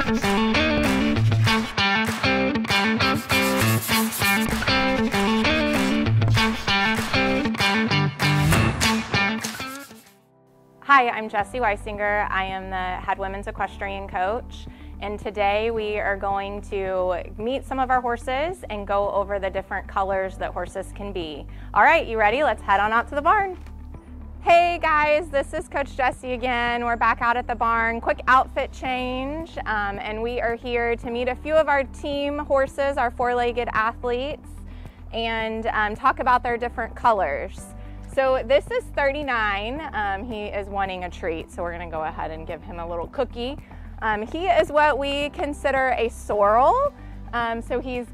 Hi, I'm Jessie Weisinger. I am the head women's equestrian coach, and today we are going to meet some of our horses and go over the different colors that horses can be. All right, you ready? Let's head on out to the barn. Hey guys, this is Coach Jessie again. We're back out at the barn. Quick outfit change, and we are here to meet a few of our team horses, our four-legged athletes, and talk about their different colors. So this is 39. He is wanting a treat, so we're gonna go ahead and give him a little cookie. He is what we consider a sorrel. So he's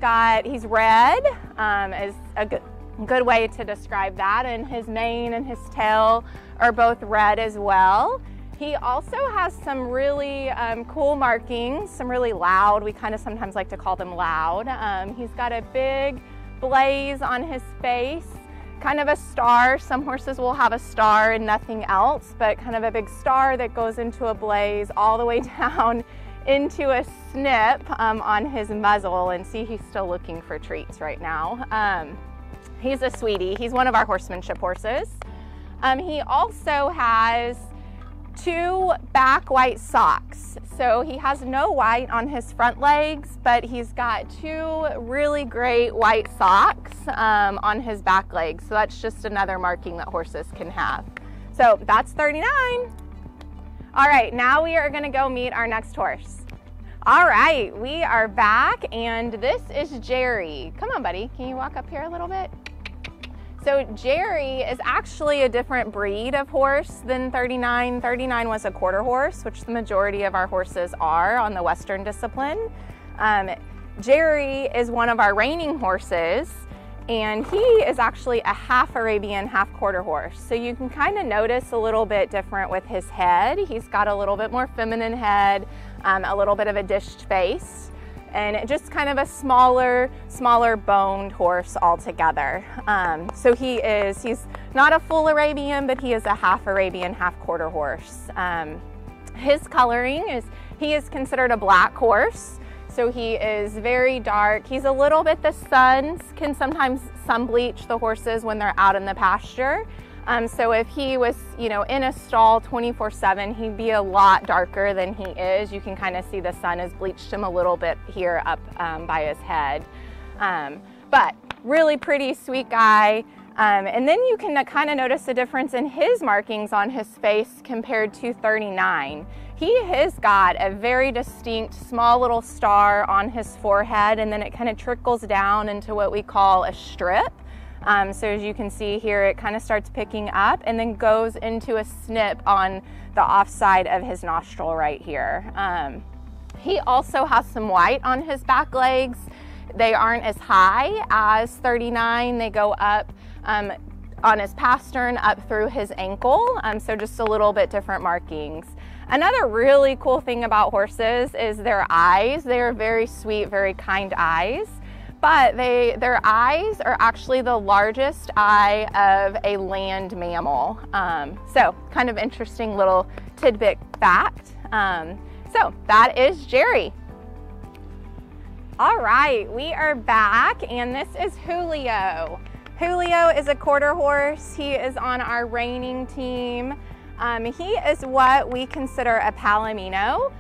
red, is a good way to describe that, and his mane and his tail are both red as well. He also has some really cool markings, some really loud, we kind of sometimes like to call them loud. He's got a big blaze on his face, kind of a star. Some horses will have a star and nothing else, but kind of a big star that goes into a blaze all the way down into a snip on his muzzle. And see, he's still looking for treats right now. He's a sweetie. He's one of our horsemanship horses. He also has two back white socks. So he has no white on his front legs, but he's got two really great white socks on his back legs. So that's just another marking that horses can have. So that's 39. All right, now we are gonna go meet our next horse. All right, we are back, and this is Jerry. Come on, buddy, can you walk up here a little bit? So Jerry is actually a different breed of horse than 39. 39 was a quarter horse, which the majority of our horses are on the Western discipline. Jerry is one of our reining horses, and he is actually a half Arabian, half quarter horse. So you can kind of notice a little bit different with his head. He's got a little bit more feminine head, a little bit of a dished face, and just kind of a smaller boned horse altogether. So he's not a full Arabian, but he is a half Arabian, half quarter horse. His coloring is, he is considered a black horse. So he is very dark. He's a little bit, the sons can sometimes sun bleach the horses when they're out in the pasture. So if he was, in a stall 24/7, he'd be a lot darker than he is. You can kind of see the sun has bleached him a little bit here up by his head. But really pretty, sweet guy. And then you can kind of notice a difference in his markings on his face compared to 39. He has got a very distinct small little star on his forehead, and then it kind of trickles down into what we call a strip. So as you can see here, it kind of starts picking up and then goes into a snip on the offside of his nostril right here. He also has some white on his back legs. They aren't as high as 39. They go up on his pastern up through his ankle. So just a little bit different markings. Another really cool thing about horses is their eyes. They are very sweet, very kind eyes. But their eyes are actually the largest eye of a land mammal. So kind of interesting little tidbit fact. So that is Jerry. All right, we are back, and this is Julio. Julio is a quarter horse. He is on our reining team. He is what we consider a Palomino.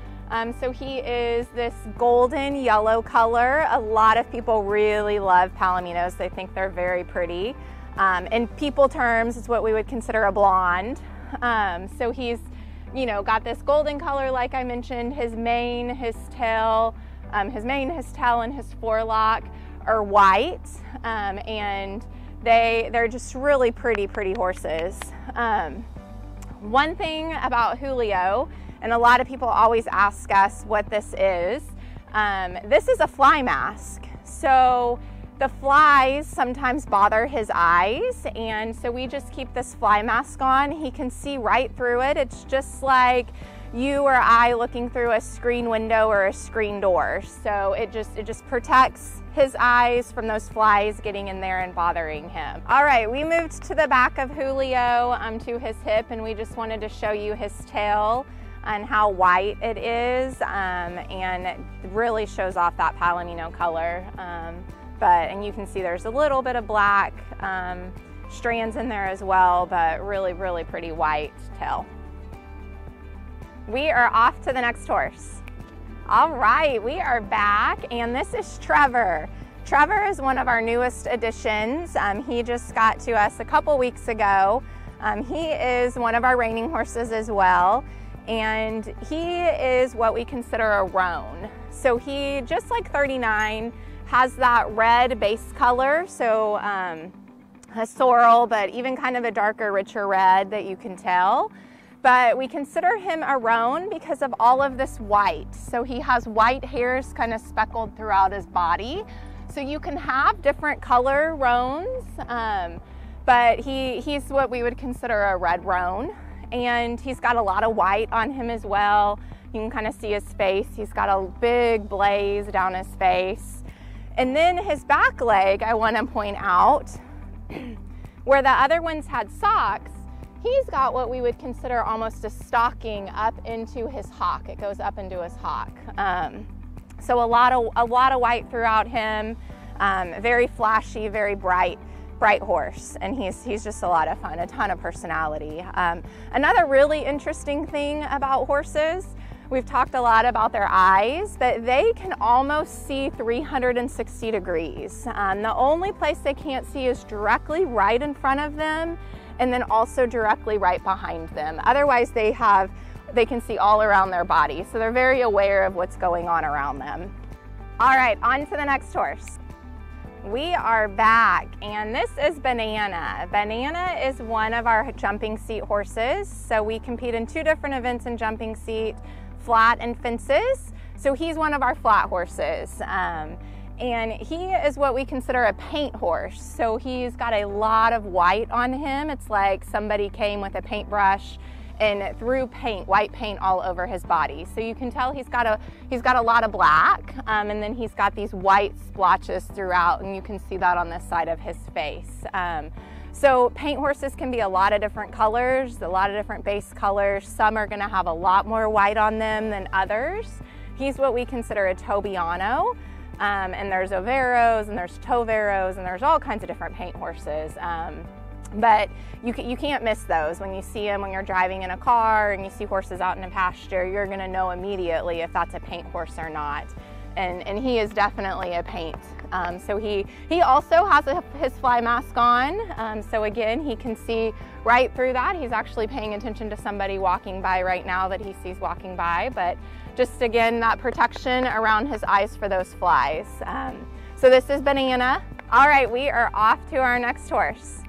So he is this golden yellow color. A lot of people really love Palominos. They think they're very pretty. In people terms, it's what we would consider a blonde. So he's, got this golden color, like I mentioned. His mane, his tail, and his forelock are white, and they're just really pretty horses. One thing about Julio, and a lot of people always ask us what this is a fly mask. So the flies sometimes bother his eyes, and so we just keep this fly mask on. He can see right through it. It's just like you or I looking through a screen window or a screen door. So it just protects his eyes from those flies getting in there and bothering him. All right, we moved to the back of Julio to his hip, and we just wanted to show you his tail. and how white it is, and it really shows off that palomino color. And you can see there's a little bit of black strands in there as well, but really, really pretty white tail. We are off to the next horse. All right, we are back, and this is Trevor. Trevor is one of our newest additions. He just got to us a couple weeks ago. He is one of our reining horses as well, and he is what we consider a roan. So he, just like 39, has that red base color, so a sorrel, but even kind of a darker, richer red that you can tell. But we consider him a roan because of all of this white. So he has white hairs kind of speckled throughout his body. So you can have different color roans, but he's what we would consider a red roan. And he's got a lot of white on him as well. You can kind of see his face. He's got a big blaze down his face. And then his back leg, I want to point out, where the other ones had socks, he's got what we would consider almost a stocking up into his hock. It goes up into his hock. So a lot of white throughout him. Very flashy, very bright horse, and he's just a lot of fun, a ton of personality. Another really interesting thing about horses, we've talked a lot about their eyes, but they can almost see 360 degrees. The only place they can't see is directly right in front of them, and then also directly right behind them. Otherwise, they can see all around their body, so they're very aware of what's going on around them. All right, on to the next horse. We are back, and this is Banana. Banana is one of our jumping seat horses. So we compete in 2 different events in jumping seat, flat and fences. So he's one of our flat horses. And he is what we consider a paint horse. So he's got a lot of white on him. It's like somebody came with a paintbrush and threw white paint all over his body. So you can tell he's got a lot of black, and then he's got these white splotches throughout, and you can see that on this side of his face. So paint horses can be a lot of different colors, a lot of different base colors. Some are gonna have a lot more white on them than others. He's what we consider a Tobiano, and there's Overos, and there's Toveros, and there's all kinds of different paint horses. But you can't miss those. When you see them, when you're driving in a car and you see horses out in a pasture, you're gonna know immediately if that's a paint horse or not. And he is definitely a paint. So he also has his fly mask on. So again, he can see right through that. He's actually paying attention to somebody walking by right now that he sees walking by. But just again, that protection around his eyes for those flies. So this is Banana. All right, we are off to our next horse.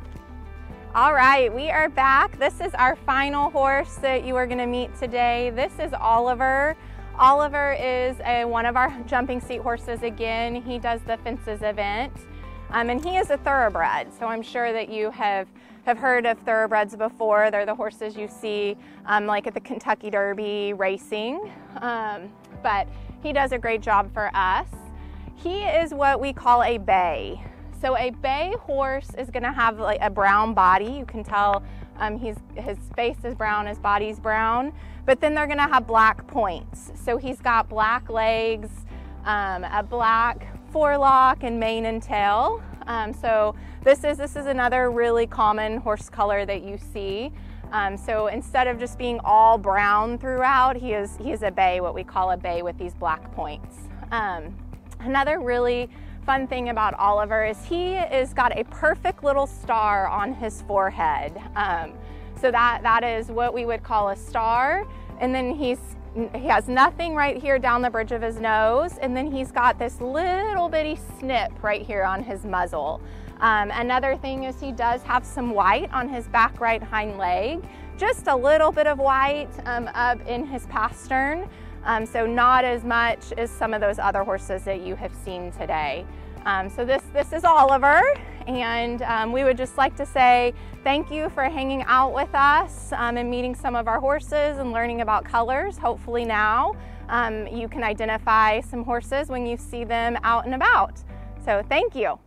All right, we are back. This is our final horse that you are going to meet today. This is Oliver. Oliver is one of our jumping seat horses again. He does the fences event, and he is a thoroughbred. So I'm sure that you have heard of thoroughbreds before. They're the horses you see like at the Kentucky Derby racing, but he does a great job for us. He is what we call a bay. So a bay horse is going to have like a brown body. You can tell his face is brown, his body's brown, but then they're going to have black points. So he's got black legs, a black forelock and mane and tail. So this is another really common horse color that you see. So instead of just being all brown throughout, he is a bay, what we call a bay with these black points. Another really fun thing about Oliver is he has got a perfect little star on his forehead. So that is what we would call a star. And then he has nothing right here down the bridge of his nose. And then he's got this little bitty snip right here on his muzzle. Another thing is he does have some white on his back right hind leg. Just a little bit of white up in his pastern. So not as much as some of those other horses that you have seen today. So this is Oliver, and we would just like to say thank you for hanging out with us and meeting some of our horses and learning about colors. Hopefully now you can identify some horses when you see them out and about. So thank you.